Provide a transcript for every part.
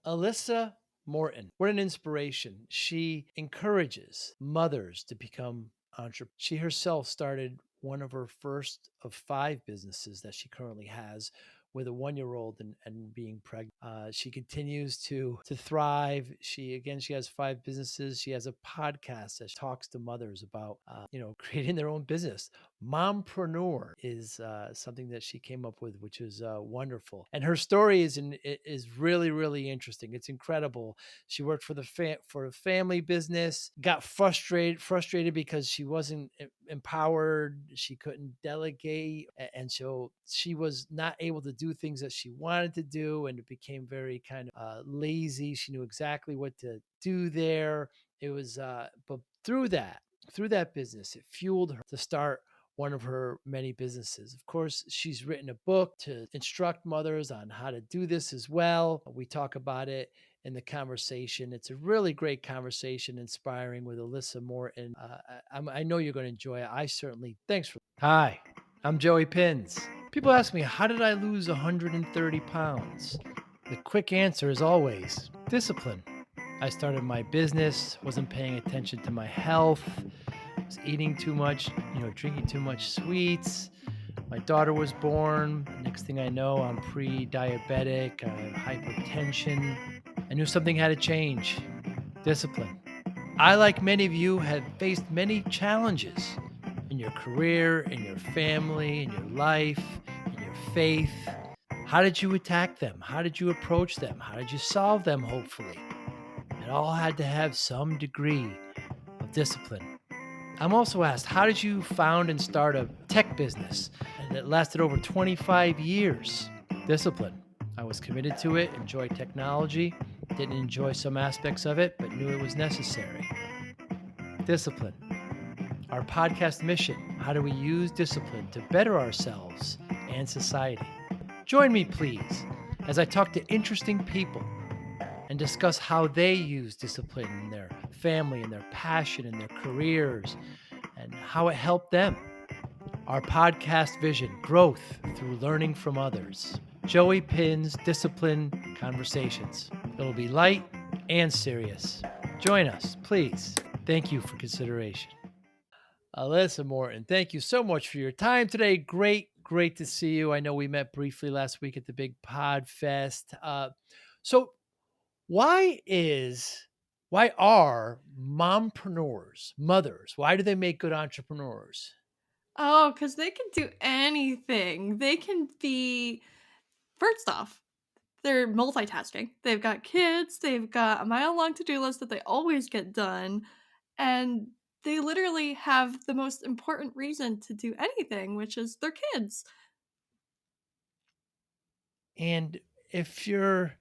Alyssa Morton. What an inspiration. She encourages mothers to become entrepreneurs. She herself started one of her first of 5 businesses that she currently has with a 1-year-old and being pregnant. She continues to thrive. She has 5 businesses. She has a podcast that she talks to mothers about creating their own business. Mompreneur is something that she came up with, which is wonderful. And her story is really really interesting. It's incredible. She worked for for a family business, got frustrated because she wasn't empowered. She couldn't delegate, and so she was not able to do things that she wanted to do, and it became very kind of lazy. She knew exactly what to do there. It was, but through that business, it fueled her to start one of her many businesses. Of course, she's written a book to instruct mothers on how to do this as well. We talk about it in the conversation. It's a really great conversation, inspiring with Alyssa Morton. I know you're going to enjoy it. I certainly. Thanks for. Hi, I'm Joey Pins. People ask me, how did I lose 130 pounds? The quick answer is always discipline. I started my business, wasn't paying attention to my health, was eating too much, drinking too much sweets. My daughter was born. The next thing I know, I'm pre-diabetic, I have hypertension. I knew something had to change. Discipline. I, like many of you, have faced many challenges in your career, in your family, in your life, in your faith. How did you attack them? How did you approach them? How did you solve them, hopefully? It all had to have some degree of discipline. I'm also asked, how did you found and start a tech business? And it lasted over 25 years. Discipline. I was committed to it, enjoyed technology, didn't enjoy some aspects of it, but knew it was necessary. Discipline. Our podcast mission: how do we use discipline to better ourselves and society? Join me, please, as I talk to interesting people and discuss how they use discipline in their family, in their passion, in their careers, and how it helped them. Our podcast vision: growth through learning from others. Joey Pins Discipline Conversations. It'll be light and serious. Join us, please. Thank you for consideration. Alyssa Morton, thank you so much for your time today. Great to see you. I know we met briefly last week at the big Pod Fest. So why are mompreneurs, mothers, why do they make good entrepreneurs? Oh, because they can do anything. They can be, first off, they're multitasking. They've got kids, they've got a mile long to do list that they always get done, and they literally have the most important reason to do anything, which is their kids. And if you're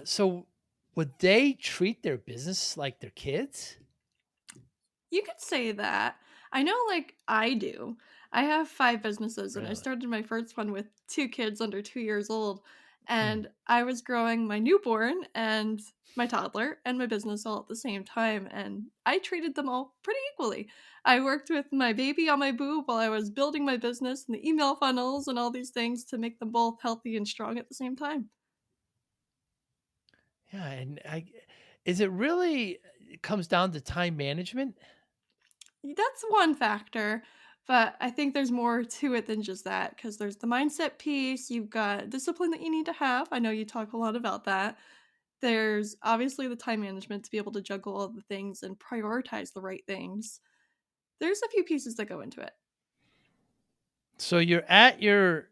so would they treat their business like their kids? You could say that. I know, like, I do. I have 5 businesses, and I Really? started my first one with 2 kids under 2 years old. Hmm. And I was growing my newborn and my toddler and my business all at the same time. And I treated them all pretty equally. I worked with my baby on my boob while I was building my business and the email funnels and all these things to make them both healthy and strong at the same time. Yeah, and I is it really it comes down to time management? That's one factor, but I think there's more to it than just that because there's the mindset piece, you've got discipline that you need to have. I know you talk a lot about that. There's obviously the time management to be able to juggle all the things and prioritize the right things. There's a few pieces that go into it. So you're at your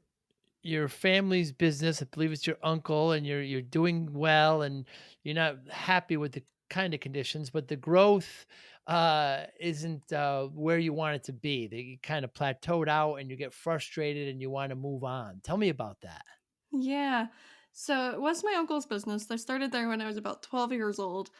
family's business. I believe it's your uncle, and you're doing well, and you're not happy with the kind of conditions, but the growth isn't where you want it to be. They kind of plateaued out, and you get frustrated, and you want to move on. Tell me about that. Yeah. So it was my uncle's business. I started there when I was about 12 years old,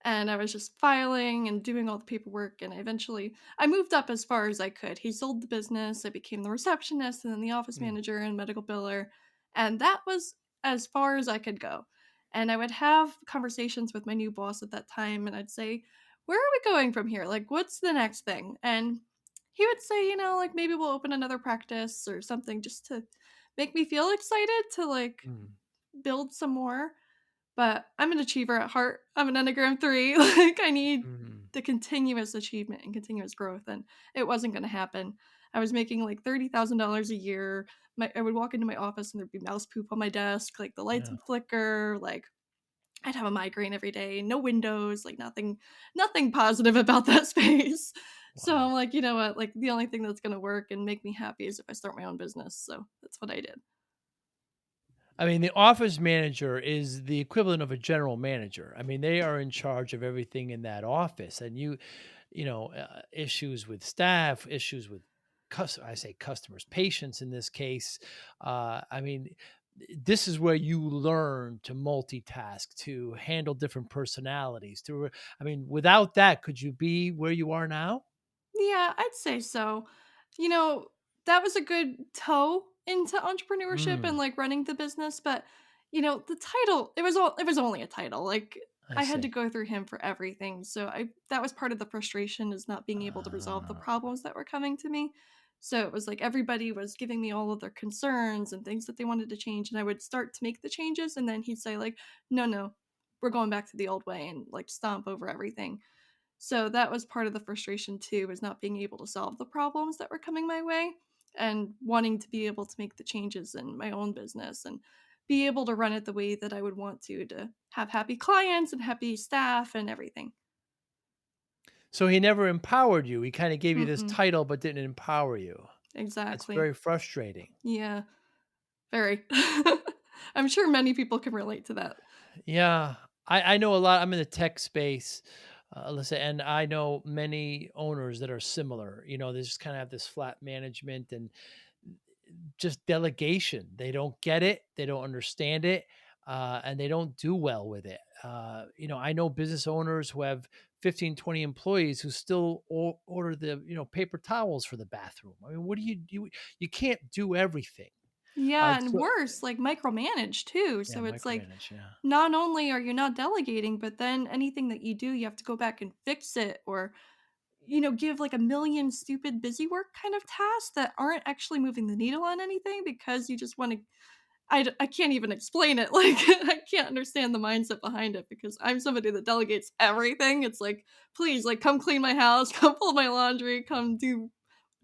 and I was just filing and doing all the paperwork, and I moved up as far as I could. He sold the business, I became the receptionist and then the office Mm. manager and medical biller, and that was as far as I could go. And I would have conversations with my new boss at that time, and I'd say, "Where are we going from here? Like, what's the next thing?" And he would say, like, maybe we'll open another practice or something just to make me feel excited to, like, Mm. build some more. But I'm an achiever at heart. I'm an Enneagram 3. Like, I need Mm, the continuous achievement and continuous growth, and it wasn't gonna happen. I was making, like, $30,000 a year. I would walk into my office and there'd be mouse poop on my desk, like, the lights yeah. would flicker, like, I'd have a migraine every day, no windows, like, nothing positive about that space. So I'm Wow. like, "You know what? Like, the only thing that's gonna work and make me happy is if I start my own business." So that's what I did. I mean, the office manager is the equivalent of a general manager. I mean, they are in charge of everything in that office, and issues with staff, issues with I say customers, patients in this case. I mean, this is where you learn to multitask, to handle different personalities. I mean, without that, could you be where you are now? Yeah, I'd say so. You know, that was a good toe into entrepreneurship and Mm, like running the business, but the title, it was only a title. Like I I had to see. go through him for everything. So I that was part of the frustration is not being able to resolve the Uh, problems that were coming to me. So it was like everybody was giving me all of their concerns and things that they wanted to change and I would start to make the changes and then he'd say like, "No, no. We're going back to the old way," and like stomp over everything. So that was part of the frustration too, was not being able to solve the problems that were coming my way and wanting to be able to make the changes in my own business and be able to run it the way that I would want to have happy clients and happy staff and everything. so he never empowered you. He kind of gave you this Mm-mm. title, but didn't empower you. That's Exactly. very frustrating. Yeah, very. I'm sure many people can relate to that. Yeah, I know a lot. I'm in the tech space, listen, and I know many owners that are similar. They just kind of have this flat management and just delegation. They don't get it, they don't understand it, and they don't do well with it. I know business owners who have 15, 20 employees who still order the paper towels for the bathroom. I mean, what do you do? You can't do everything. Yeah, and So worse, like micromanage too. yeah, So it's like micromanage. Yeah. not only are you not delegating, but then anything that you do, you have to go back and fix it or give like a million stupid busy work kind of tasks that aren't actually moving the needle on anything because you just want to. I can't even explain it. Like, I can't understand the mindset behind it because I'm somebody that delegates everything. It's like, please, like, come clean my house, come fold my laundry, come do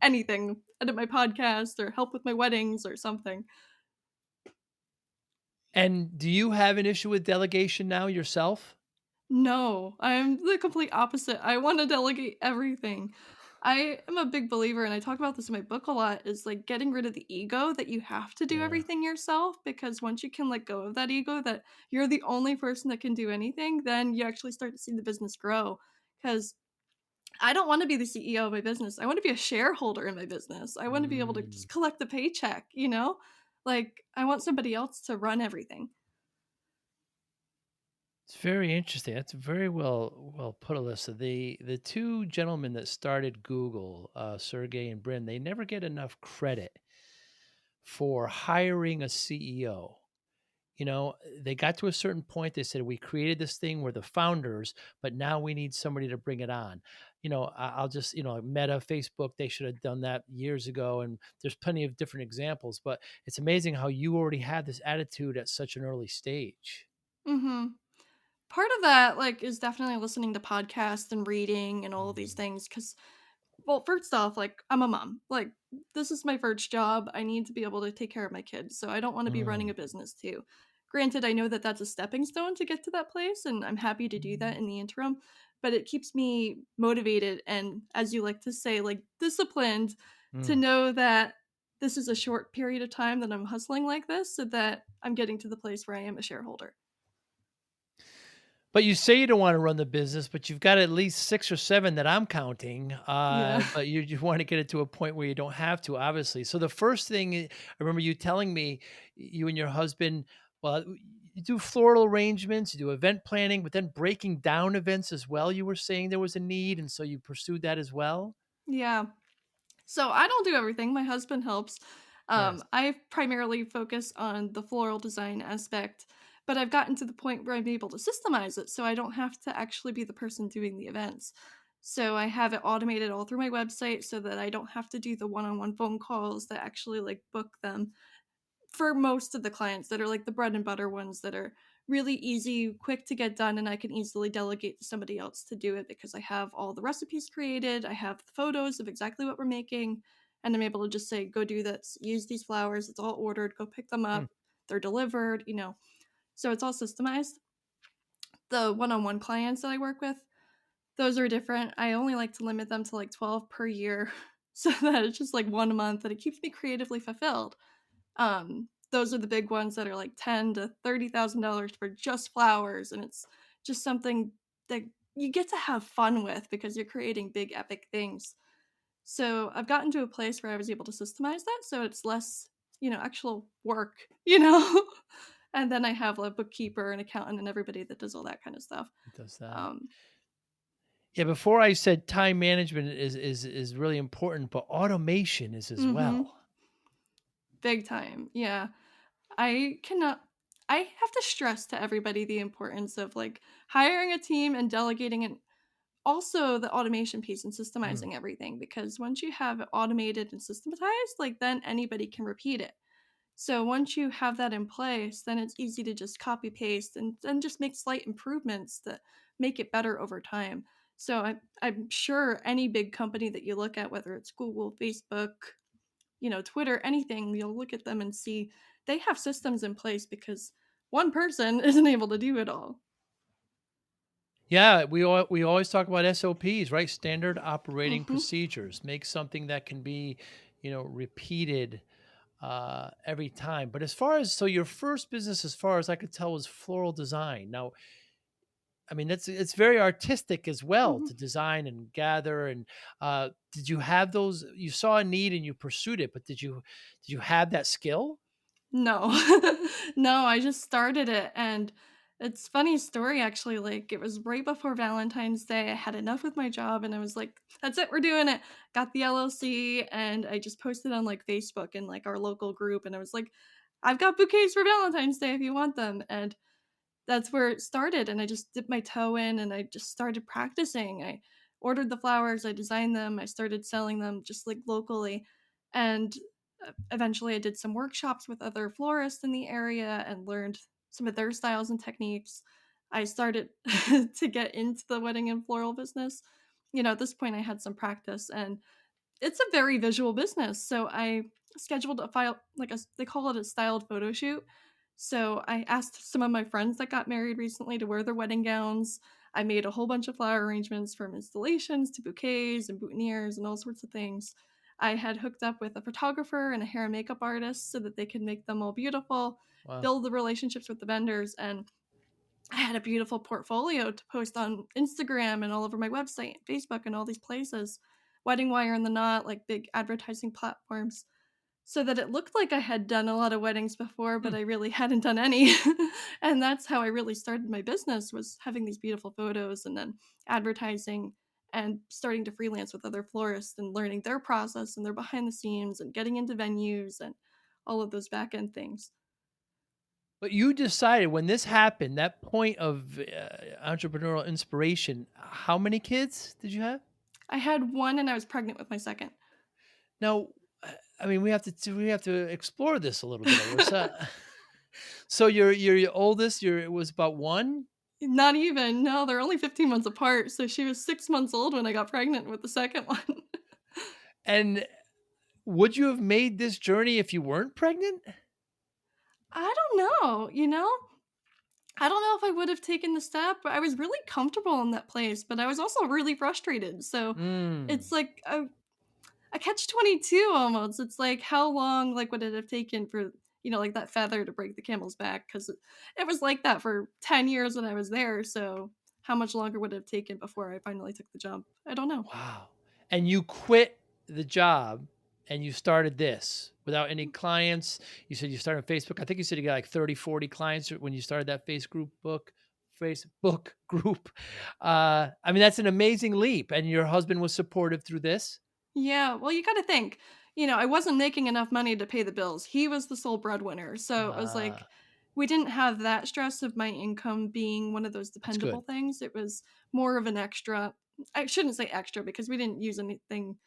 anything, edit my podcast, or help with my weddings or something. And do you have an issue with delegation now yourself? No, I'm the complete opposite. I wanna delegate everything. I am a big believer, and I talk about this in my book a lot, is, like, getting rid of the ego that you have to do Yeah. everything yourself, because once you can let go of that ego that you're the only person that can do anything, then you actually start to see the business grow. Because I don't wanna be the CEO of my business, I wanna be a shareholder in my business. I wanna be able to Mm. just collect the paycheck, you know? Like, I want somebody else to run everything. It's very interesting. That's very well put, Alyssa. The two gentlemen that started Google, Sergey and Brin, they never get enough credit for hiring a CEO. They got to a certain point. They said, "We created this thing. We're the founders, but now we need somebody to bring it on." I'll just, Meta, Facebook, they should have done that years ago. And there's plenty of different examples, but it's amazing how you already had this attitude at such an early stage. Mhm. Part of that, like, is definitely listening to podcasts and reading and all of these Mm. things. Because, well, first off, like, I'm a mom. Like, this is my first job. I need to be able to take care of my kids, so I don't wanna be running Mm. a business too. Granted, I know that that's a stepping stone to get to that place, and I'm happy to do that Mm. in the interim, but it keeps me motivated and, as you like to say, like, disciplined to Mm. know that this is a short period of time that I'm hustling like this so that I'm getting to the place where I am a shareholder. But you say you don't wanna run the business, but you've got at least 6 or 7 that I'm counting, Yeah. but you wanna get it to a point where you don't have to, obviously. So the first thing I remember you telling me, you and your husband, well, you do floral arrangements, you do event planning, but then breaking down events as well, you were saying there was a need, and so you pursued that as well? Yeah. So I don't do everything. My husband helps. Yes. I primarily focus on the floral design aspect, but I've gotten to the point where I'm able to systemize it so I don't have to actually be the person doing the events. So I have it automated all through my website so that I don't have to do the one-on-one phone calls that actually like book them for most of the clients that are like the bread and butter ones that are really easy, quick to get done, and I can easily delegate to somebody else to do it because I have all the recipes created, I have the photos of exactly what we're making, and I'm able to just say, "Go do this, use these flowers, it's all ordered, go pick them Mm. up, they're delivered," so it's all systemized. The one-on-one clients that I work with, those are different. I only like to limit them to like 12 per year so that it's just like 1 a month and it keeps me creatively fulfilled. Those are the big ones that are like ten to $30,000 for just flowers, and it's just something that you get to have fun with because you're creating big epic things. So I've gotten to a place where I was able to systemize that so it's less, actual work. And then I have a bookkeeper, an accountant, and everybody that does all that kind of stuff. It does that. Um, Yeah, before I said time management is really important, but automation is as mhm, well. big time. Yeah. I cannot I have to stress to everybody the importance of like hiring a team and delegating and also the automation piece and Mm. systemizing everything because once you have it automated and systematized, like then anybody can repeat it. So once you have that in place, then it's easy to just copy paste and then just make slight improvements that make it better over time. So I'm sure any big company that you look at, whether it's Google, Facebook, Twitter, anything, you'll look at them and see they have systems in place because one person isn't able to do it all. Yeah, we always talk about SOPs, right? Standard operating Mhm. procedures. Make something that can be, repeated every time. But as far as so your first business, as far as I could tell, was floral design. Now, I mean, it's very artistic as well Mhm. to design and gather. And did you have those? You saw a need and you pursued it, but did you have that skill? No. No, I just started it, and it's funny story actually, like, it was right before Valentine's Day, I had enough with my job, and I was like, "That's it, we're doing it." Got the LLC, and I just posted on, like, Facebook and, like, our local group, and I was like, "I've got bouquets for Valentine's Day if you want them," and that's where it started, and I just dipped my toe in, and I just started practicing. I ordered the flowers, I designed them, I started selling them just, like, locally, and, eventually I did some workshops with other florists in the area and learned some of their styles and techniques. I started to get into the wedding and floral business. At this point, I had some practice, and it's a very visual business. So I scheduled a file like they call it a styled photo shoot. So I asked some of my friends that got married recently to wear their wedding gowns. I made a whole bunch of flower arrangements from installations to bouquets and boutonnieres and all sorts of things. I had hooked up with a photographer and a hair and makeup artist so that they could make them all beautiful, Wow. build the relationships with the vendors, and I had a beautiful portfolio to post on Instagram and all over my website, Facebook, and all these places. Wedding Wire and The Knot, like big advertising platforms, so that it looked like I had done a lot of weddings before, but Hmm. I really hadn't done any. And that's how I really started my business was having these beautiful photos and then advertising and starting to freelance with other florists and learning their process and their behind the scenes and getting into venues and all of those back end things. But you decided when this happened, that point of entrepreneurial inspiration. How many kids did you have? I had one and I was pregnant with my second. Now, I mean, we have to explore this a little bit, Alyssa. So your oldest, it was about 1, Not even. No, they're only 15 months apart, so she was 6 months old when I got pregnant with the second one. and would you have made this journey if you weren't pregnant? I don't know. I don't know if I would have taken the step, but I was really comfortable in that place, but I was also really frustrated, so Mm. it's like a catch-22 almost. It's like, how long, like, would it have taken for, like, that feather to break the camel's back? 'Cause it was like that for 10 years when I was there, so how much longer would it have taken before I finally took the jump? I don't know. Wow. And you quit the job and you started this without any clients. You said you started on Facebook. I think you said you got like 30, 40 clients when you started that Facebook group. I mean, that's an amazing leap. And your husband was supportive through this. Yeah, well, you gotta think, I wasn't making enough money to pay the bills. He was the sole breadwinner, so it was like Ah, we didn't have that stress of my income being one of those that's dependable good. things. It was more of an extra. I shouldn't say extra because we didn't use anything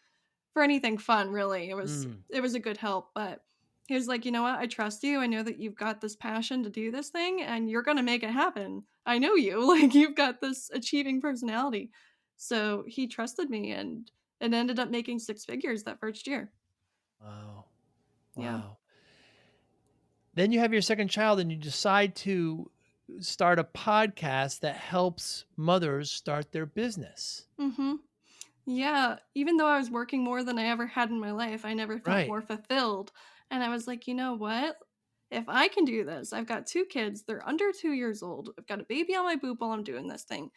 for anything fun, really. It was Mm. it was a good help, but He was like, "You know what? I trust you. I know that you've got this passion to do this thing and you're gonna make it happen. I know you. Like, you've got this achieving personality." So he trusted me and it ended up making six figures that first year. Wow. Yeah. Wow. Then you have your second child and you decide to start a podcast that helps mothers start their business. Mhm. Yeah, even though I was working more than I ever had in my life, I never felt Right. more fulfilled, and I was like, "You know what? If I can do this, I've got 2 kids, they're under 2 years old, I've got a baby on my boob while I'm doing this thing.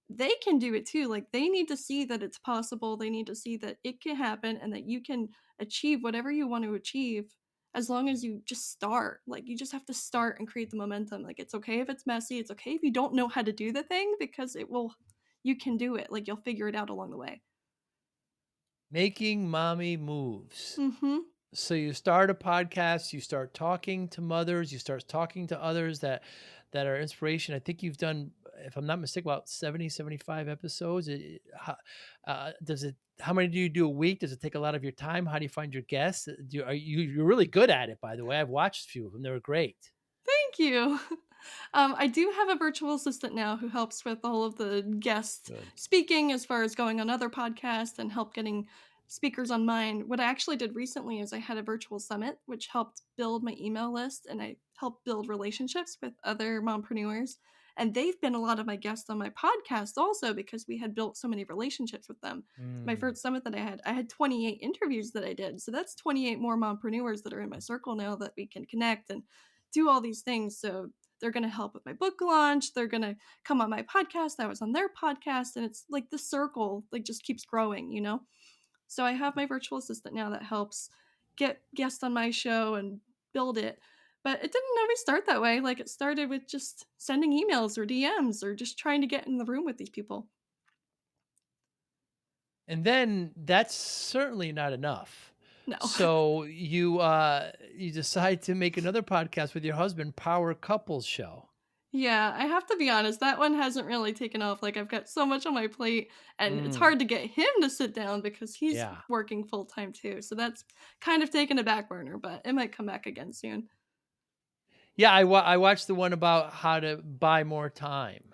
They can do it too, like, they need to see that it's possible, they need to see that it can happen and that you can achieve whatever you want to achieve as long as you just start, like, you just have to start and create the momentum, like, it's okay if it's messy, it's okay if you don't know how to do the thing because it will you can do it, like, you'll figure it out along the way." Making mommy moves. Mhm. So you start a podcast, you start talking to mothers, you start talking to others that are inspiration. I think you've done, if I'm not mistaken, about 70, 75 episodes. Does it, how many do you do a week? Does it take a lot of your time? How do you find your guests? You're really good at it, by the way. I've watched a few of them. They were great. Thank you. I do have a virtual assistant now who helps with all of the guest Good. speaking as far as going on other podcasts and help getting speakers on mine. What I actually did recently is I had a virtual summit, which helped build my email list and I helped build relationships with other mompreneurs. And they've been a lot of my guests on my podcast also because we had built so many relationships with them. My Mm. first summit that I had 28 interviews that I did. So that's 28 more mompreneurs that are in my circle now that we can connect and do all these things. So they're going to help with my book launch. They're going to come on my podcast. I was on their podcast. And it's like the circle, like, just keeps growing, you know? So I have my virtual assistant now that helps get guests on my show and build it. But it didn't always start that way. Like, it started with just sending emails or DMs or just trying to get in the room with these people. And then that's certainly not enough. No. So you decide to make another podcast with your husband, Power Couples Show. Yeah, I have to be honest, that one hasn't really taken off, like, I've got so much on my plate, and it's Mm, hard to get him to sit down because he's yeah. working full time too, so that's kind of taken a back burner, but it might come back again soon. Yeah, I watched the one about how to buy more time.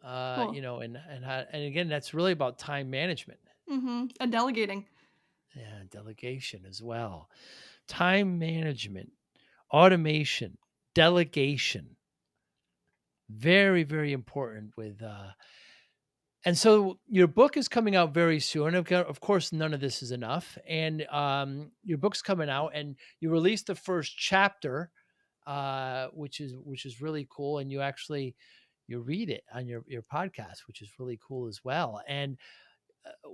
Cool. And how, and again, that's really about time management. Mhm, and delegating. Yeah, delegation as well. Time management, automation, delegation. Very, very important with and so your book is coming out very soon. Of course, none of this is enough. And your book's coming out and you released the first chapter, which is really cool. And you read it on your podcast, which is really cool as well. And uh,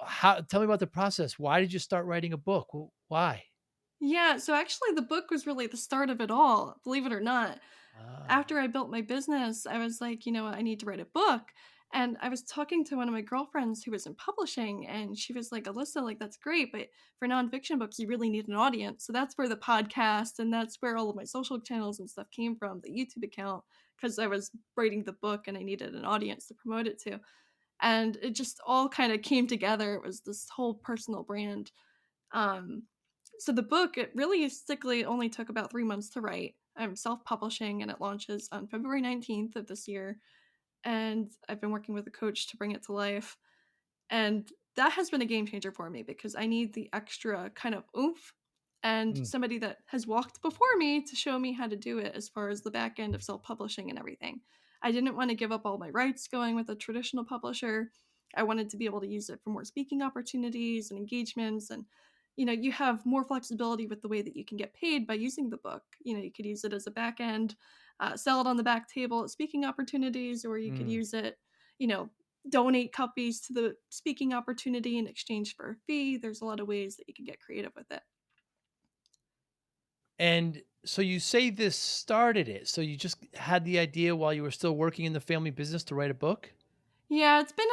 how tell me about the process. Why did you start writing a book? Why? Yeah, so actually the book was really the start of it all, believe it or not. Ah. After I built my business, I was like, you know what, I need to write a book. And I was talking to one of my girlfriends who was in publishing, and she was like, Alyssa, like, that's great, but for nonfiction books, you really need an audience. So that's where the podcast and that's where all of my social channels and stuff came from, the YouTube account, because I was writing the book and I needed an audience to promote it to. And it just all kind of came together. It was this whole personal brand. Um, so the book, it realistically only took about 3 months to write. I'm self-publishing and it launches on February 19th of this year. And I've been working with a coach to bring it to life. And that has been a game changer for me because I need the extra kind of oomph and Mm. somebody that has walked before me to show me how to do it as far as the back end of self-publishing and everything. I didn't want to give up all my rights going with a traditional publisher. I wanted to be able to use it for more speaking opportunities and engagements and you have more flexibility with the way that you can get paid by using the book. You could use it as a back end, sell it on the back table at speaking opportunities, or you could Mm. use it, you know, donate copies to the speaking opportunity in exchange for a fee. There's a lot of ways that you can get creative with it. And so you say this started it. So you just had the idea while you were still working in the family business to write a book? Yeah, it's been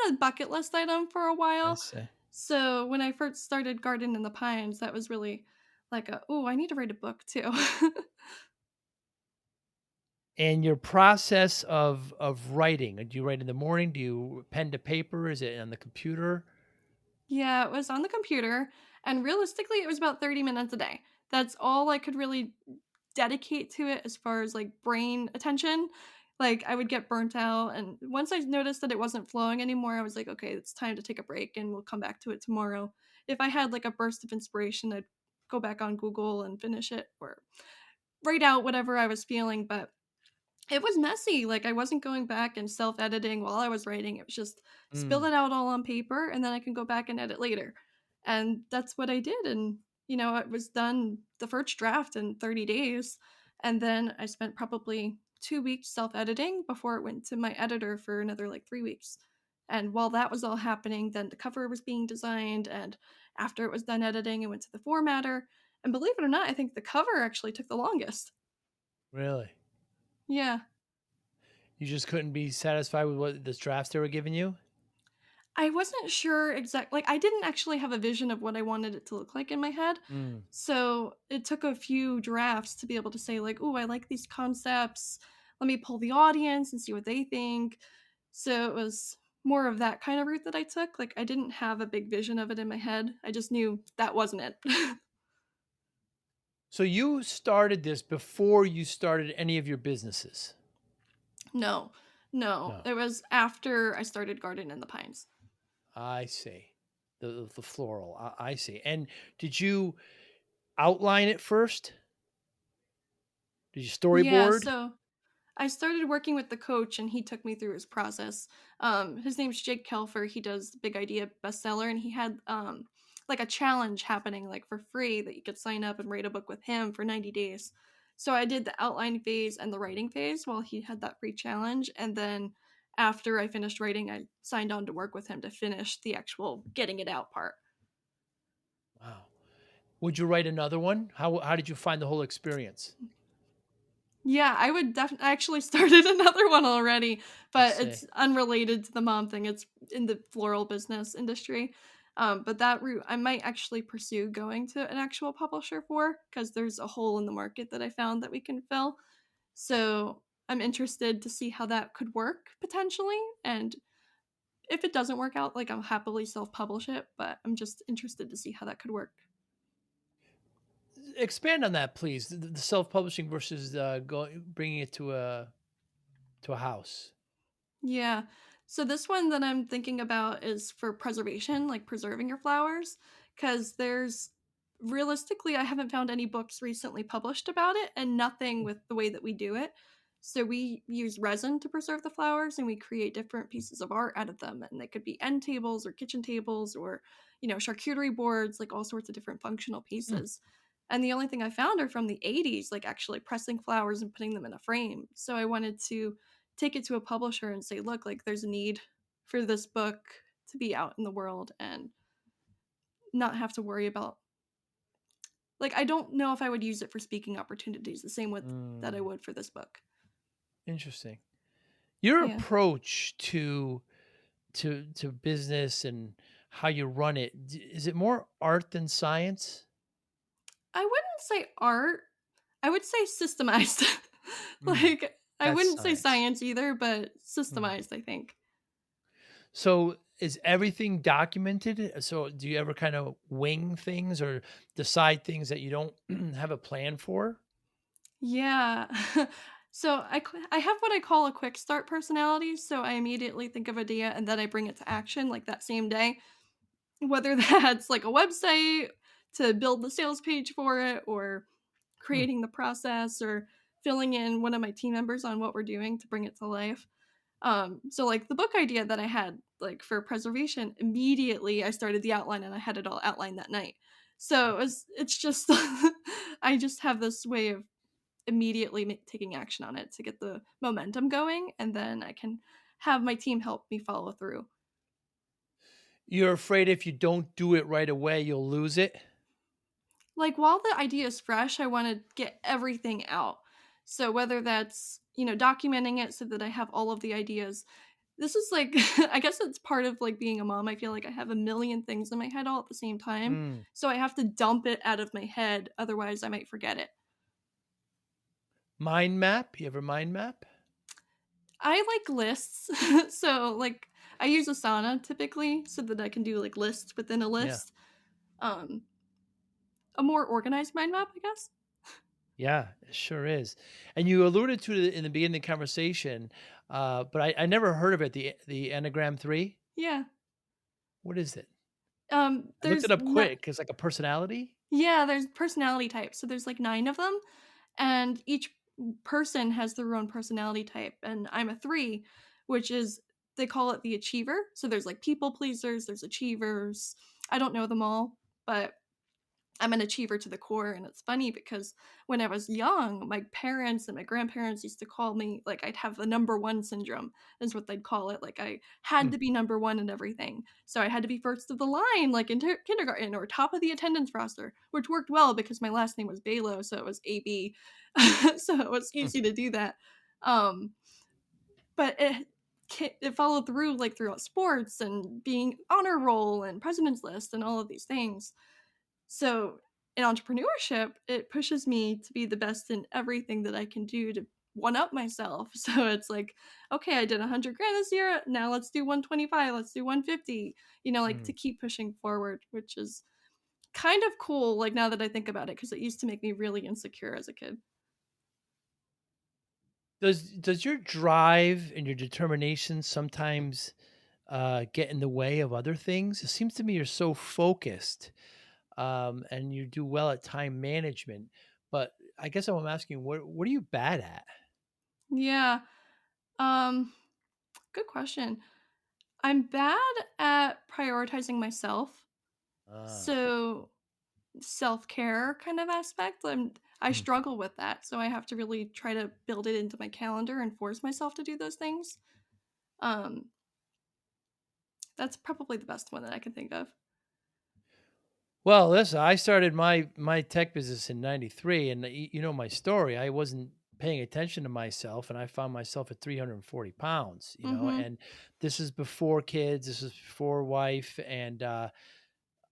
a bucket list item for a I while. see. So when I first started Garden in the Pines, that was really like oh, I need to write a book too. And your process of writing, do you write in the morning? Do you pen to paper? Is it on the computer? Yeah, it was on the computer, and realistically, it was about 30 minutes a day. That's all I could really dedicate to it as far as, like, brain attention. Like, I would get burnt out, and once I noticed that it wasn't flowing anymore, I was like, "Okay, it's time to take a break, and we'll come back to it tomorrow." If I had, like, a burst of inspiration, I'd go back on Google and finish it or write out whatever I was feeling, but it was messy, like, I wasn't going back and self-editing while I was writing, it was just spill Mm. it out all on paper, and then I can go back and edit later, and that's what I did, and, it was done the first draft in 30 days, and then I spent probably 2 weeks self-editing before it went to my editor for another, like, 3 weeks, and while that was all happening, then the cover was being designed, and after it was done editing, it went to the formatter, and believe it or not, I think the cover actually took the longest. Really? Yeah. You just couldn't be satisfied with what the drafts they were giving you? I wasn't sure like, I didn't actually have a vision of what I wanted it to look like in my head, Mm. so it took a few drafts to be able to say, like, "Ooh, I like these concepts. Let me poll the audience and see what they think." So it was more of that kind of route that I took, like, I didn't have a big vision of it in my head, I just knew that wasn't it. So you started this before you started any of your businesses? No. No, No. it was after I started Garden in the Pines. I see. The floral. I see. And did you outline it first? Did you Yeah, storyboard? so I started working with the coach and he took me through his process. His name's Jake Kelfer. He does Big Idea Bestseller and he had like a challenge happening like for free that you could sign up and write a book with him for 90 days. So I did the outline phase and the writing phase while he had that free challenge. And then after I finished writing, I signed on to work with him to finish the actual getting it out part. Wow. Would you write another one? How did you find the whole experience? Yeah, I would definitely. I actually started another one already, I but see. it's unrelated to the mom thing. It's in the floral business industry. But that route I might actually pursue going to an actual publisher for because there's a hole in the market that I found that we can fill. So I'm interested to see how that could work potentially. And if it doesn't work out, like I'll happily self publish it, but I'm just interested to see how that could work. Expand on that, please. The self-publishing versus going bringing it to a house. Yeah. So this one that I'm thinking about is for preservation, like preserving your flowers, because there's realistically, I haven't found any books recently published about it and nothing with the way that we do it. So we use resin to preserve the flowers and we create different pieces of art out of them. And they could be end tables or kitchen tables or, charcuterie boards, like all sorts of different functional Hmm. pieces. And the only thing I found are from the 80s, like actually pressing flowers and putting them in a frame. So I wanted to take it to a publisher and say, "Look, like there's a need for this book to be out in the world and not have to worry about like I don't know if I would use it for speaking opportunities the same with that I Mm, would for this book." interesting. Your Yeah. approach to business and how you run it, is it more art than science? I wouldn't say art. I would say systemized. Mm, Like I that's wouldn't say science. science either, but Mm. systemized, I think. So is everything documented? So do you ever kind of wing things or decide things that you don't have a plan for? Yeah. So I have what I call a quick start personality, so I immediately think of idea and then I bring it to action like that same day. Whether that's like a website to build the sales page for it or Hmm. creating the process or filling in one of my team members on what we're doing to bring it to life. So like the book idea that I had like for preservation, immediately I started the outline and I had it all outlined that night. So it's just I just have this way of immediately taking action on it to get the momentum going and then I can have my team help me follow through. You're afraid if you don't do it right away, you'll lose it? Like, while the idea is fresh, I wanna get everything out. So whether that's, documenting it so that I have all of the ideas. This is like I guess it's part of, like, being a mom. I feel like I have a million things in my head all at the same time, Mm. so I have to dump it out of my head, otherwise I might forget it. Mind map? You ever mind map? I like lists. So, like, I use Asana typically so that I can do, like, lists within a Yeah. list. Um a more organized mind map, I guess. Yeah, it sure is. And you alluded to it in the beginning of the conversation, but I never heard of it, the Enneagram 3. Yeah. What is it? I looked There's it up not. quick. It's like a personality? Yeah, there's personality types. So there's like 9 of them, and each person has their own personality type, and I'm a 3, which is they call it the achiever. So there's like people pleasers, there's achievers. I don't know them all, but I'm an achiever to the core, and it's funny because when I was young, my parents and my grandparents used to call me like I'd have the number one syndrome, is what they'd call it. Like I had Hmm, to be number one in everything. So I had to be first of the line, like in kindergarten, or top of the attendance roster, which worked well because my last name was Balo, so it was AB. So it was hmm. easy to do that. Um, but it followed through like throughout sports and being honor roll and president's list and all of these things. So, in entrepreneurship, it pushes me to be the best in everything that I can do to one up myself. So it's like, okay, I did 100 grand this year. Now let's do 125. Let's do 150. Like to Mm. keep pushing forward, which is kind of cool. Like now that I think about it, because it used to make me really insecure as a kid. Does your drive and your determination sometimes, get in the way of other things? It seems to me you're so focused, and you do well at time management, but I guess I'm asking, what are you bad at? Yeah. Um, Good question. I'm bad at prioritizing myself. Ah. So self-care kind of aspect, I Hmm. struggle with that, so I have to really try to build it into my calendar and force myself to do those things. Um, that's probably the best one that I can think of. Well, listen, I started my tech business in '93, and you know my story. I wasn't paying attention to myself, and I found myself at 340 pounds. Mhm. And this is before kids. This is before wife, and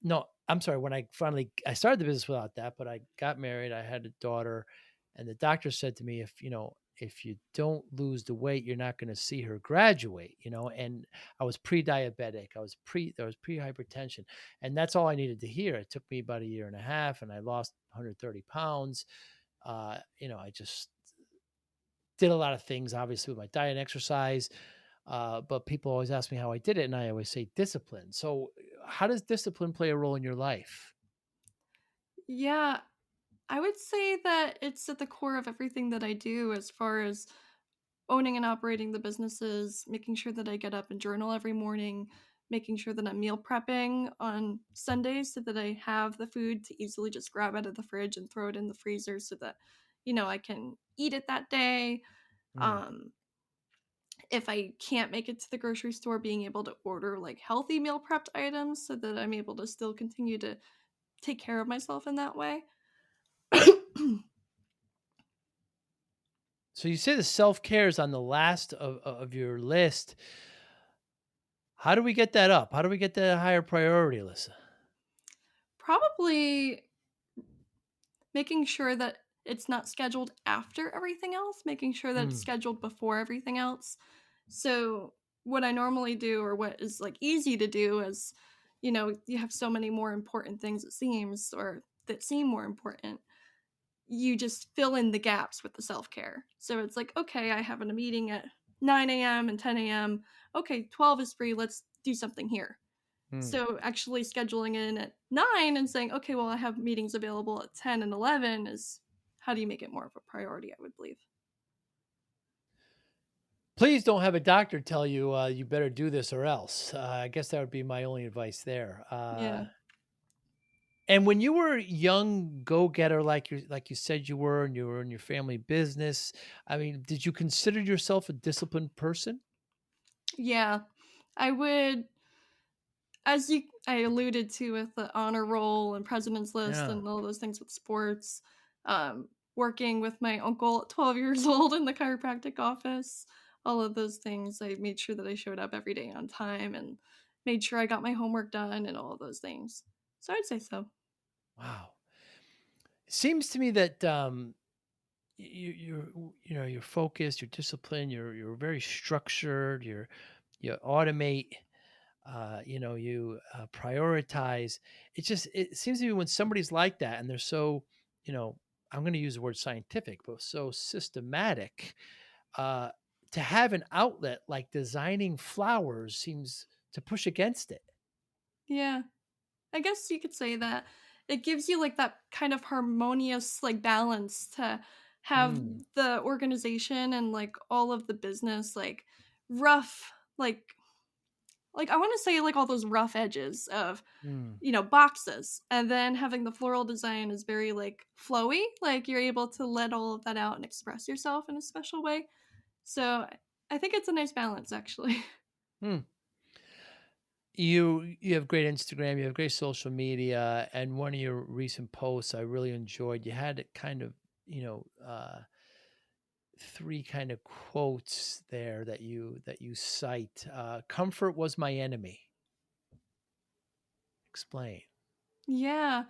no, I'm sorry. When I started the business without that, but I got married. I had a daughter, and the doctor said to me, if you don't lose the weight, you're not going to see her graduate. And I was pre-diabetic. There was pre-hypertension, and that's all I needed to hear. It took me about a year and a half, and I lost 130 pounds. I just did a lot of things, obviously, with my diet and exercise. But people always ask me how I did it, and I always say discipline. So, how does discipline play a role in your life? Yeah, I would say that it's at the core of everything that I do as far as owning and operating the businesses, making sure that I get up and journal every morning, making sure that I'm meal prepping on Sundays so that I have the food to easily just grab out of the fridge and throw it in the freezer so that, I can eat it that day. Mm. Um, if I can't make it to the grocery store, being able to order like healthy meal prepped items so that I'm able to still continue to take care of myself in that way. So you say the self care is on the last of your list. How do we get that up? How do we get that a higher priority, Alyssa? Probably making sure that it's not scheduled after everything else, making sure that it's Mm. scheduled before everything else. So, what I normally do, or what is like easy to do, is you have so many more important things, it seems, or that seem more important. You just fill in the gaps with the self care. So, it's like, okay, I have a meeting at 9 a.m. and 10 a.m. Okay, 12 is free. Let's do something here. Mm. So actually scheduling in at 9 and saying, "Okay, well, I have meetings available at 10 and 11," is how do you make it more of a priority, I would believe. Please don't have a doctor tell you you better do this or else. I guess that would be my only advice there. Yeah. And when you were a young go-getter like you said you were, and you were in your family business, I mean, did you consider yourself a disciplined person? Yeah. I would, I alluded to with the honor roll and president's list Yeah. and all those things with sports, working with my uncle at 12 years old in the chiropractic office, all of those things, I made sure that I showed up every day on time and made sure I got my homework done and all of those things. So I'd say so. Wow. It seems to me that you're focused, you're disciplined, you're very structured, you automate. You prioritize. It seems to me when somebody's like that and they're so, you know, I'm going to use the word scientific, but so systematic, uh, to have an outlet like designing flowers seems to push against it. Yeah. I guess you could say that. It gives you, like, that kind of harmonious, like, balance to have Mm, the organization and, like, all of the business, like, rough, I wanna say, like, all those rough edges of, mm. boxes, and then having the floral design is very, like, flowy, like, you're able to let all of that out and express yourself in a special way. So, I think it's a nice balance, actually. Hmm. You have great Instagram, you have great social media, and one of your recent posts I really enjoyed. You had it kind of, you know, three kind of quotes there that you cite. Comfort was my enemy. Explain. Yeah.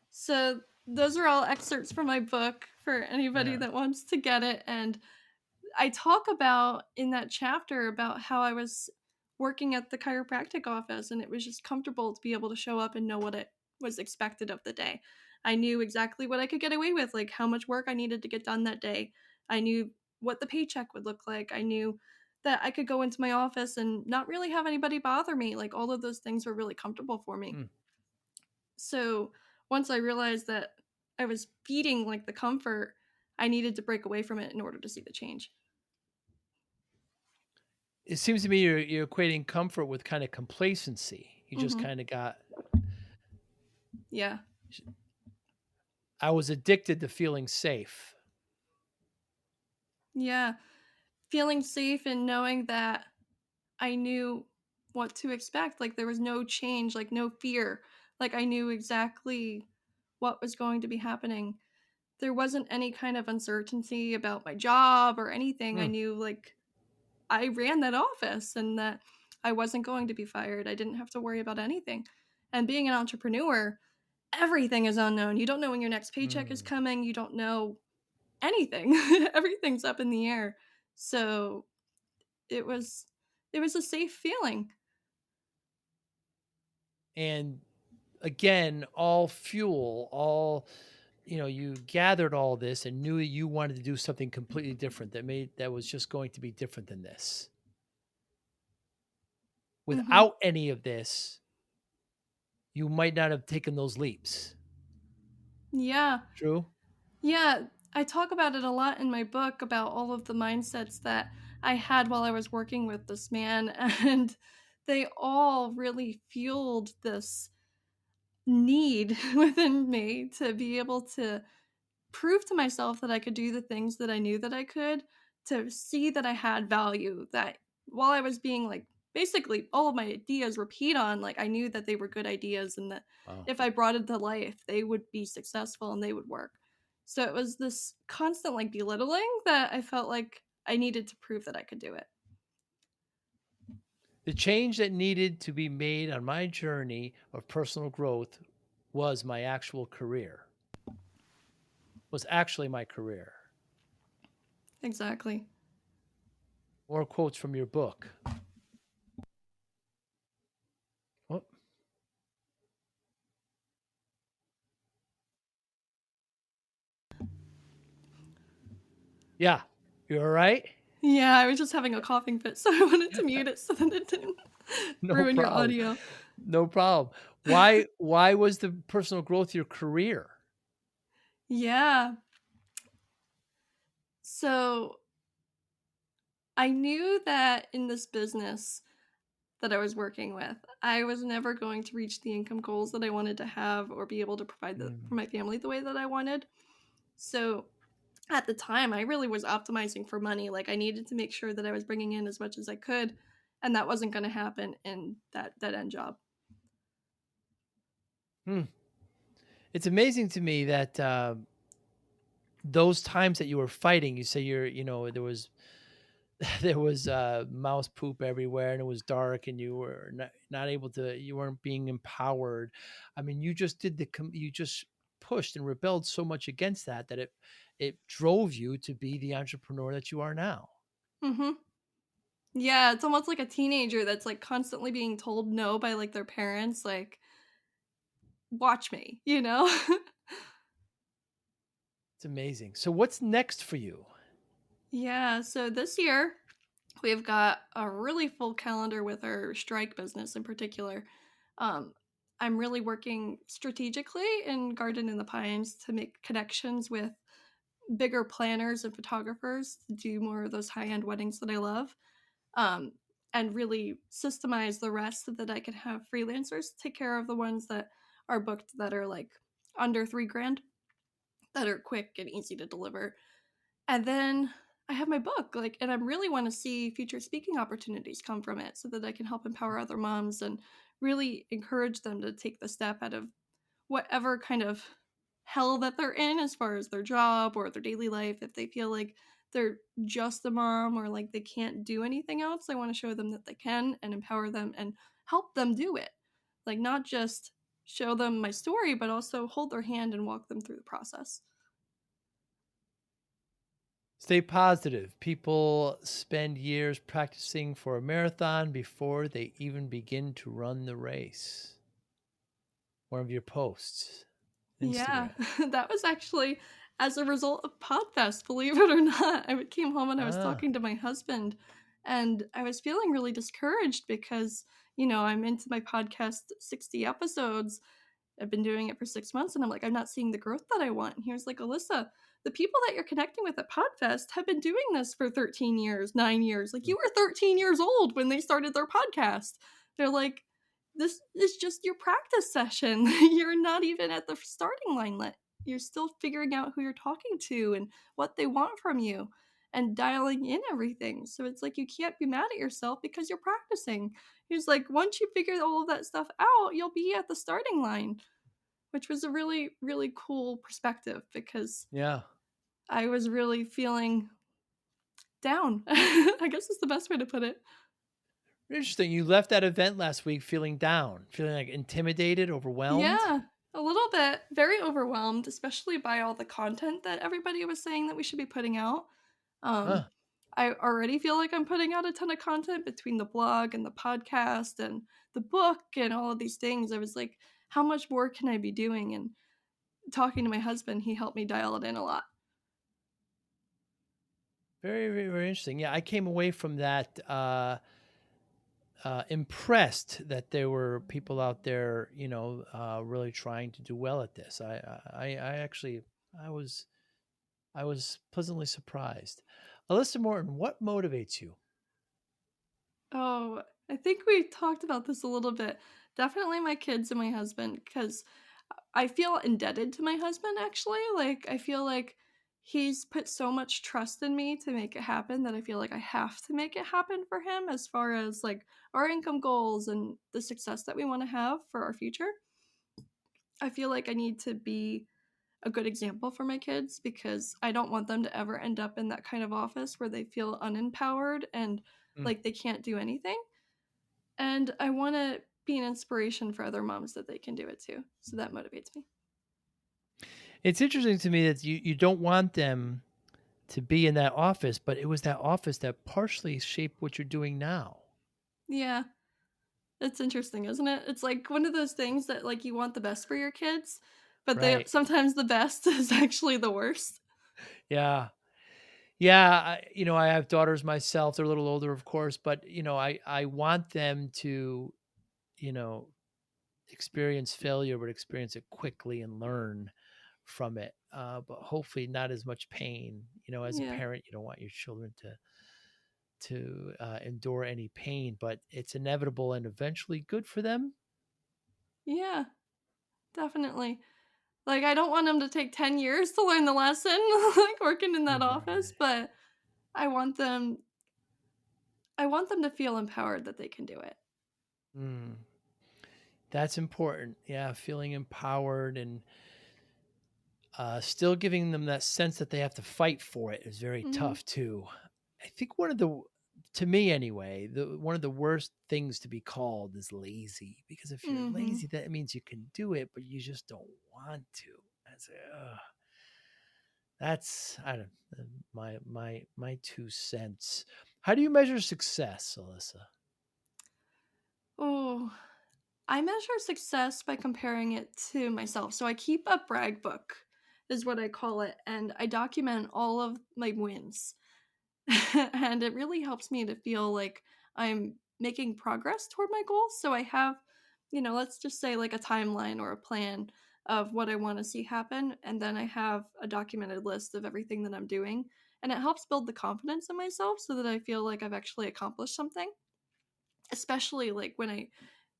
So, those are all excerpts from my book for anybody Yeah. that wants to get it, and I talk about in that chapter about how I was working at the chiropractic office and it was just comfortable to be able to show up and know what it was expected of the day. I knew exactly what I could get away with, like how much work I needed to get done that day. I knew what the paycheck would look like. I knew that I could go into my office and not really have anybody bother me. Like all of those things were really comfortable for me. Hmm. So once I realized that I was feeding like the comfort, I needed to break away from it in order to see the change. It seems to me you're equating comfort with kind of complacency. You just Mhm. kind of got. Yeah. I was addicted to feeling safe. Yeah. Feeling safe and knowing that I knew what to expect. Like there was no change, like no fear. Like I knew exactly what was going to be happening. There wasn't any kind of uncertainty about my job or anything. I Hmm. knew like I ran that office and that I wasn't going to be fired. I didn't have to worry about anything. And being an entrepreneur, everything is unknown. You don't know when your next paycheck is Hmm. coming. You don't know anything. Everything's up in the air. So it was it was a safe feeling. And again, all fuel, all, you gathered all this and knew you wanted to do something completely different that was just going to be different than this. Mhm. Without any of this, you might not have taken those leaps. Yeah. True? Yeah, I talk about it a lot in my book about all of the mindsets that I had while I was working with this man, and they all really fueled this need within me to be able to prove to myself that I could do the things that I knew that I could, to see that I had value, that while I was being like basically all of my ideas were peed on, like I knew that they were good ideas and that Wow. if I brought it to life, they would be successful and they would work. So it was this constant like belittling that I felt like I needed to prove that I could do it. The change that needed to be made on my journey of personal growth was my actual career, was actually my career. Exactly. More quotes from your book. Oh, yeah. You all right? Yeah, I was just having a coughing fit, so I wanted to mute it so that it didn't No ruin your problem. audio. No problem. Why was the personal growth your career? Yeah. So I knew that in this business that I was working with, I was never going to reach the income goals that I wanted to have or be able to provide for Mm. my family the way that I wanted. So at the time, I really was optimizing for money. Like I needed to make sure that I was bringing in as much as I could, and that wasn't going to happen in that dead end job. Hmm. It's amazing to me that those times that you were fighting, you say there was there was mouse poop everywhere and it was dark and you were not able to, you weren't being empowered. I mean, you just you just pushed and rebelled so much against that it drove you to be the entrepreneur that you are now. Mhm. Yeah, it's almost like a teenager that's, like, constantly being told no by, like, their parents, like, "Watch me," you know? It's amazing. So what's next for you? Yeah, so this year, we've got a really full calendar with our strike business in particular. Um, I'm really working strategically in Garden in the Pines to make connections with bigger planners and photographers to do more of those high-end weddings that I love, um, and really systemize the rest so that I can have freelancers take care of the ones that are booked that are, like, under 3 grand, that are quick and easy to deliver. And then I have my book, like, and I really want to see future speaking opportunities come from it so that I can help empower other moms and really encourage them to take the step out of whatever kind of hell that they're in as far as their job or their daily life. If they feel like they're just a mom or like they can't do anything else, I want to show them that they can and empower them and help them do it. Like, not just show them my story, but also hold their hand and walk them through the process. Stay positive. People spend years practicing for a marathon before they even begin to run the race. One of your posts, Yeah, Instagram. that was actually as a result of Podfest, believe it or not. I came home and I was Ah, talking to my husband, and I was feeling really discouraged because, I'm into my podcast 60 episodes. I've been doing it for 6 months, and I'm like, I'm not seeing the growth that I want. And he was like, Alyssa, the people that you're connecting with at Podfest have been doing this for 13 years, 9 years. Like, mm, you were 13 years old when they started their podcast. They're like, this is just your practice session. You're not even at the starting line yet. You're still figuring out who you're talking to and what they want from you and dialing in everything. So it's like you can't be mad at yourself because you're practicing. He's like, once you figure all of that stuff out, you'll be at the starting line, which was a really, really cool perspective because yeah. I was really feeling down. I guess is the best way to put it. Interesting. You left that event last week feeling down, feeling like intimidated, overwhelmed. Yeah, a little bit. Very overwhelmed, especially by all the content that everybody was saying that we should be putting out. Um, Huh. I already feel like I'm putting out a ton of content between the blog and the podcast and the book and all of these things. I was like, how much more can I be doing? And talking to my husband, he helped me dial it in a lot. Very, very, very interesting. Yeah, I came away from that impressed that there were people out there, really trying to do well at this. I actually, I was, I was pleasantly surprised. Alyssa Morton, what motivates you? Oh, I think we talked about this a little bit. Definitely my kids and my husband, because I feel indebted to my husband actually. Like, I feel like he's put so much trust in me to make it happen that I feel like I have to make it happen for him as far as like our income goals and the success that we want to have for our future. I feel like I need to be a good example for my kids because I don't want them to ever end up in that kind of office where they feel unempowered and Mm. like they can't do anything. And I want to be an inspiration for other moms that they can do it too. So that motivates me. It's interesting to me that you don't want them to be in that office, but it was that office that partially shaped what you're doing now. Yeah, it's interesting, isn't it? It's like one of those things that like you want the best for your kids, but they Right. sometimes the best is actually the worst. Yeah. Yeah, I have daughters myself. They're a little older, of course, but I want them to, you know, experience failure, but experience it quickly and learn from it. But hopefully, not as much pain. As a Yeah. parent, you don't want your children to endure any pain, but it's inevitable and eventually good for them. Yeah, definitely. Like I don't want them to take 10 years to learn the lesson like working in that office, Right. but I want them I want them to feel empowered that they can do it. Mm, that's important. Yeah, feeling empowered and still giving them that sense that they have to fight for it is very Mhm. tough too. I think to me anyway, one of the worst things to be called is lazy because if you're Mhm. lazy, that means you can do it, but you just don't want to. That's that's I don't my 2 cents. How do you measure success, Alyssa? Oh, I measure success by comparing it to myself. So I keep a brag book, is what I call it, and I document all of my wins. And it really helps me to feel like I'm making progress toward my goals. So I have, let's just say like a timeline or a plan of what I want to see happen. And then I have a documented list of everything that I'm doing. And it helps build the confidence in myself so that I feel like I've actually accomplished something. Especially like when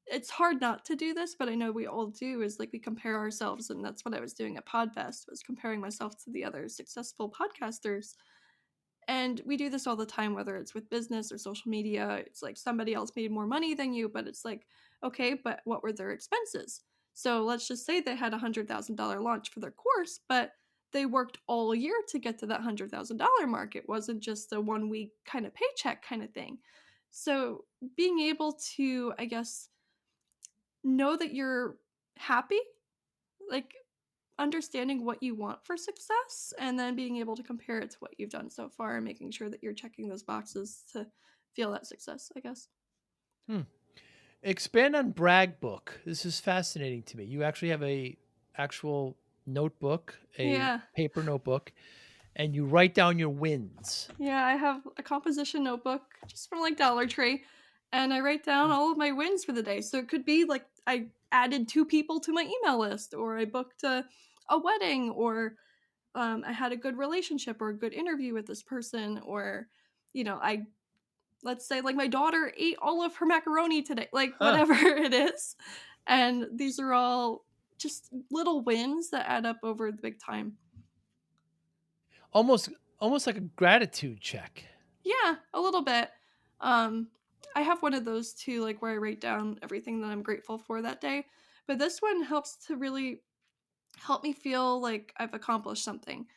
it's hard not to do this, but I know we all do is like we compare ourselves. And that's what I was doing at Podfest was comparing myself to the other successful podcasters, and we do this all the time, whether it's with business or social media. It's like somebody else made more money than you, but it's like, okay, but what were their expenses? So let's just say they had $100,000 launch for their course, but they worked all year to get to that $100,000 mark. It wasn't just a 1 week kind of paycheck kind of thing. So being able to, I guess, know that you're happy, like understanding what you want for success and then being able to compare it to what you've done so far and making sure that you're checking those boxes to feel that success, I guess. Hmm. Expand on brag book. This is fascinating to me. You actually have a actual notebook, a Yeah. paper notebook, and you write down your wins. Yeah, I have a composition notebook just from like Dollar Tree and I write down Mm. all of my wins for the day. So it could be like I added two people to my email list or I booked a wedding or I had a good relationship or a good interview with this person or I let's say like my daughter ate all of her macaroni today, like Huh. whatever it is. And these are all just little wins that add up over the big time. Almost almost like a gratitude check. Yeah, a little bit. Um I have one of those too, like where I write down everything that I'm grateful for that day. But this one helps to really help me feel like I've accomplished something.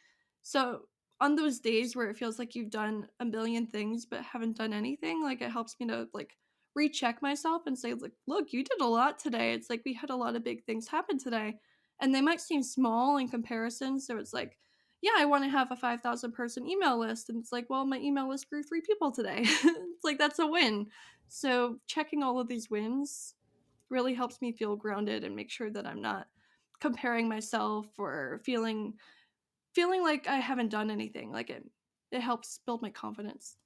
So, on those days where it feels like you've done a million things but haven't done anything, like it helps me to like recheck myself and say like, "Look, you did a lot today." It's like we had a lot of big things happen today, and they might seem small in comparison. So it's like, "Yeah, I want to have a 5,000 person email list." And it's like, "Well, my email list grew 3 people today." It's like that's a win. So, checking all of these wins really helps me feel grounded and make sure that I'm not comparing myself or feeling like I haven't done anything. Like it helps build my confidence.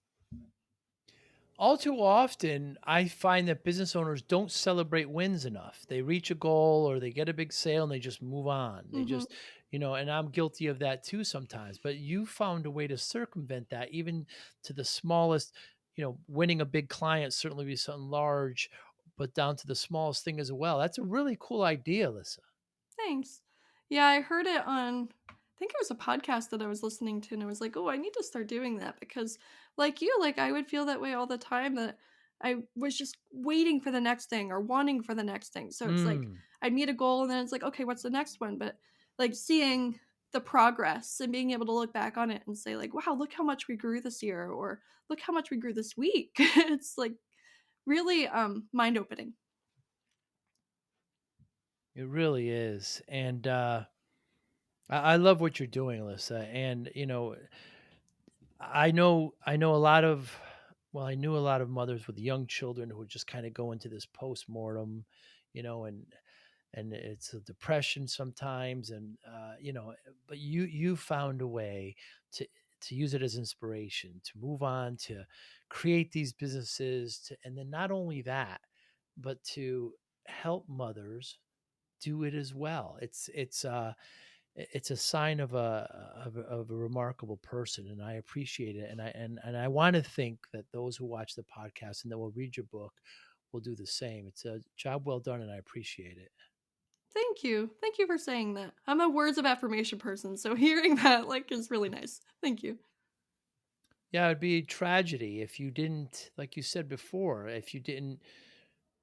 All too often, I find that business owners don't celebrate wins enough. They reach a goal or they get a big sale and they just move on. They Mhm. just, and I'm guilty of that too sometimes. But you found a way to circumvent that, even to the smallest, winning a big client, certainly be something large, but down to the smallest thing as well. That's a really cool idea, Lissa. Thanks. Yeah, I heard it on I think it was a podcast that I was listening to and I was like, "Oh, I need to start doing that because like you, like I would feel that way all the time that I was just waiting for the next thing or wanting for the next thing." So it's like Mm. I'd meet a goal and then it's like, "Okay, what's the next one?" But like seeing the progress and being able to look back on it and say like, "Wow, look how much we grew this year," or "Look how much we grew this week." It's like really mind-opening. It really is. And I love what you're doing, Alyssa. And I know a lot of I knew a lot of mothers with young children who would just kind of go into this postmortem, and it's a depression sometimes, and but you found a way to use it as inspiration, to move on, to create these businesses, and then not only that, but to help mothers do it as well. It's a sign of a remarkable person, and I appreciate it. And I want to think that those who watch the podcast and that will read your book will do the same. It's a job well done, and I appreciate it. Thank you. Thank you for saying that. I'm a words of affirmation person, so hearing that like is really nice. Thank you. Yeah, it'd be a tragedy if you didn't, like you said before, if you didn't,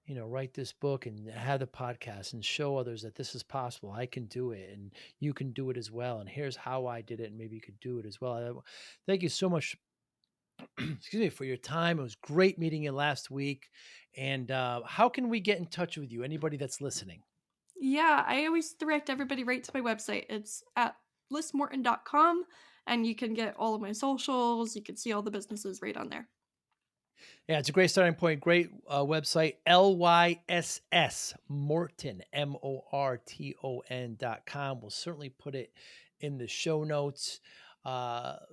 write this book and have the podcast and show others that this is possible. I can do it, and you can do it as well. And here's how I did it, and maybe you could do it as well. Thank you so much excuse me, for your time. It was great meeting you last week. And how can we get in touch with you? Anybody that's listening? Yeah, I always direct everybody right to my website. It's at blissmorton.com and you can get all of my socials. You can see all the businesses right on there. Yeah, it's a great starting point. Great website, LYSS Morton, MORTON.com. We'll certainly put it in the show notes.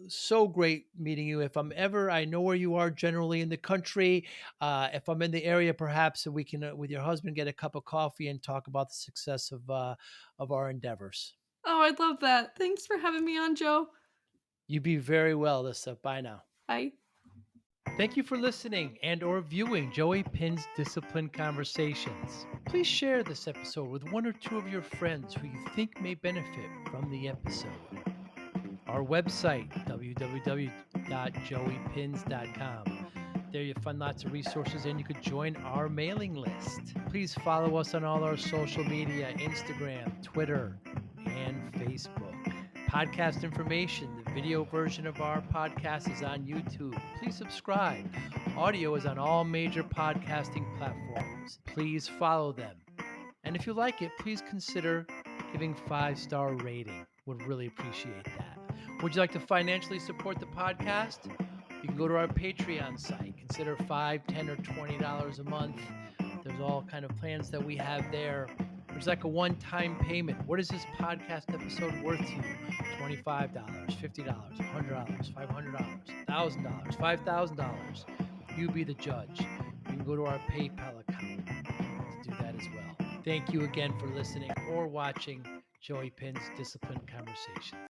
So great meeting you. If I'm ever, I know where you are generally in the country. If I'm in the area, perhaps we can, with your husband, get a cup of coffee and talk about the success of our endeavors. Oh, I'd love that. Thanks for having me on, Joe. You be very well, Alyssa. Bye now. Bye. Thank you for listening and or viewing Joey Pinn's Discipline Conversations. Please share this episode with one or two of your friends who you think may benefit from the episode. Our website, www.joeypins.com. There you'll find lots of resources and you could join our mailing list. Please follow us on all our social media, Instagram, Twitter, and Facebook. Podcast information, the video version of our podcast is on YouTube. Please subscribe. Audio is on all major podcasting platforms. Please follow them. And if you like it, please consider giving 5-star rating. Would really appreciate that. Would you like to financially support the podcast? You can go to our Patreon site. Consider $5, $10, or $20 a month. There's all kind of plans that we have there. There's like a one-time payment. What is this podcast episode worth to you? $25, $50, $100, $500, $1,000, $5,000. You be the judge. You can go to our PayPal account to do that as well. Thank you again for listening or watching Joey Pinn's Discipline Conversations.